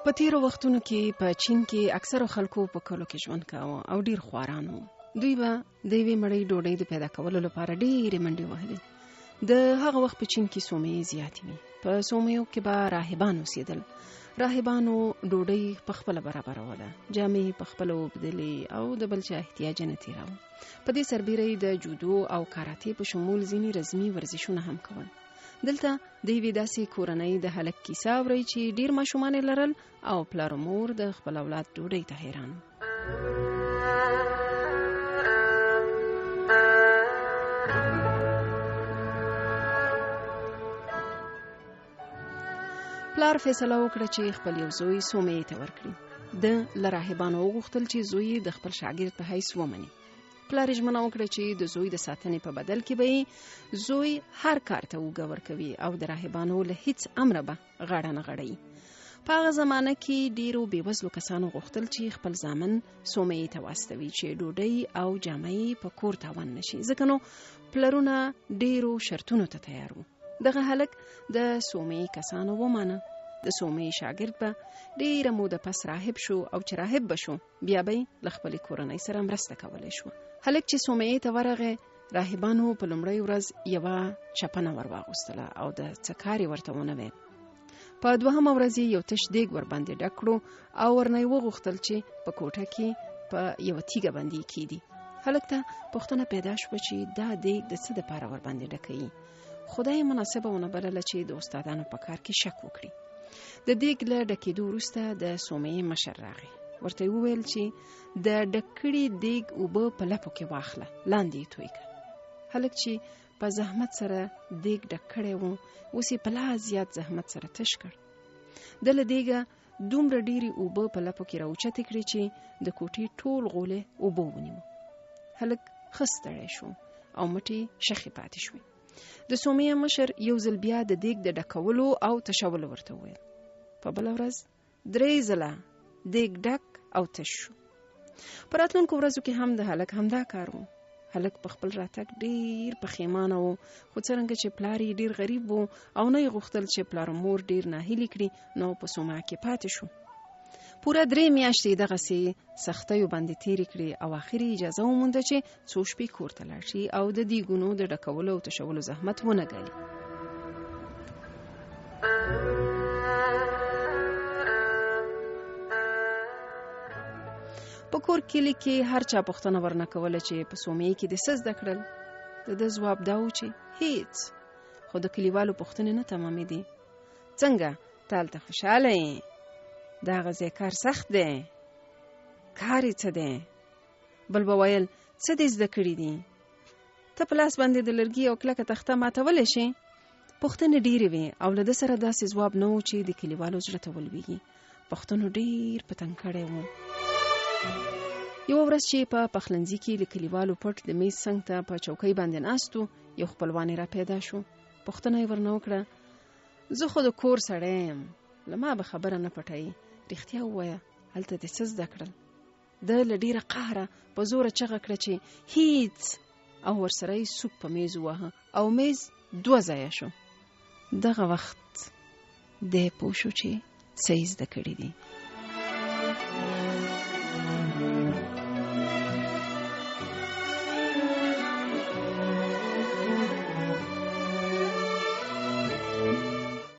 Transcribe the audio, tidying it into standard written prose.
په تیرو وختونو کې په چین کې اکثرو خلکو په کلو کې ژوند کاوه او ډیر خوارانو. دوی به د یوې مړۍ ډوډۍ د پیدا کولو لپاره ډېرې منډې وهلې. د هغه وخت په چین کې سومې زیاتې وې. په سومېو کې به راهبان اوسېدل. راهبانو ډوډۍ په خپله برابروله، جامې په خپله اوبدلې او د بل چا احتیاج نه تېراوه. په دې سربیره د جودو او کاراتې په شمول ځینې رزمي ورزشونه هم کول. دلته د یوې داسې کورنۍ د هلک کیسه اورئ چې ډیر ماشومان یې لرل او پلار او مور د خپل اولاد ډوډۍ ته حیران. پلار فیصله وکړه چې خپل یو زوی سومې ته ورکړي. د له راهبانو وغوښتل چې زوی د خپل شاګرد په حیث ومني. پلار ژمنه وکړه چې د زوی د ساتنې په بدل کې به زوی هر کار ته اوږه ورکوي او د راهبانو له هیڅ امره به غاړه نه غړوي. په هغه زمانه کې ډیرو بېوزلو کسانو غوښتل چې خپل زامن سومې ته واستوي چې ډوډۍ او جامې په کور تاوان نشي، ځکه نو پلرونه ډیرو شرطونو ته تیار وو. دغه هلک د سومې کسانو ومانه. د سومې شاګرد به ډیره موده پس راهب شو او چې راهب بشو بیا به له خپلې کورنۍ سره مرسته کولی شو. هلک چې سومې ته ورغی، راهبانو په لومړۍ ورځ یوه چپنه ور واغوستله او د څه کار یې ورته ونه ویل. په دوهمه ورځ یو تش دیګ ور باندې ډک کړو او ورنه یې وغوښتل چې په کوټه کې په یوه تیږه باندې یې کیږدي. هلک ته پوښتنه پیدا شوه چې دا دیګ د څه دپاره ور باندې ډکوي. خدای مناسبه ونه بلله چې د استادانو په کار کې شک وکړي. د دیګ له ډکېدو وروسته د سومې مشر راغی. ورته یې وویل چې د ډک کړي دیګ اوبه په لپو کې واخله، لاندې یې توی کړه. هلک چې په زحمت سره دیګ ډک کړی و، اوس یې په لا زیات زحمت سره تش کړ. د له دیګه دومره ډېرې اوبه په لپو کې راوچتې کړې چې د کوټې ټول غولې اوبه ونیو. هلک ښه ستړی شو او مټې شخې پاتې شوې. د سومې مشر یو ځل بیا د دیګ د ډکولو او تشولو ورته وویل. په بله ورځ 3 ځله دیګ ډک او تش شو. په راتلونکو ورځو کې هم د هلک همدا کار و. هلک په خپل راتګ ډیر پښیمانه و، خو څرنګه چې پلار یې ډیر غریب و او نه یې غوښتل چې پلار او مور ډیر ناهیلي کړي، نو په سومه کې پاتې شو. پوره 3 میاشتې دغسې سختیو باندې تیرې کړې او اخر یې اجازه ومونده چې څو شپې کور ته لاړ شي او د دیګونو د ډکولو او تشولو زحمت ونه ګالي. په کور کلي کې هر چا پوښتنه ورنه کوله چې په سومې کې د څه زده کړل. د ځواب دا و چې هیڅ. خو د کلیوالو پوښتنې نه تمامېدې. څنګه ته هلته خوشحاله یې؟ دغه ځای کار سخت دی؟ کار یې څه دی؟ بل به ویل څه دې زده کړي دي؟ ته په لاس باندې د لرګي او کلکه تخته ماتولی شې؟ پوښتنې ډېرې وې او له ده سره داسې ځواب نه و چې د کلیوالو زړه ته ولوېږي. پښتنو ډېر په تنګ کړی و. یوه ورځ چې په پخلنځي کې له کلیوالو پټ د میز څنګ ته په چوکۍ باندې ناست و، یو خپلوان یې را پیدا شو. پوښتنه یې ورنه وکړه، زه خو د کور سړی یم، له ما به خبره نه پټوي، رښتیا ووایه هلته دې څه زده کړل؟ ده له ډېره قهره په زوره چغه کړه چې هیڅ، او ورسره یې سوک په میز وواهه او میز 2 ځایه شو. دغه وخت دی پوه شو چې څه یې زده کړي دي.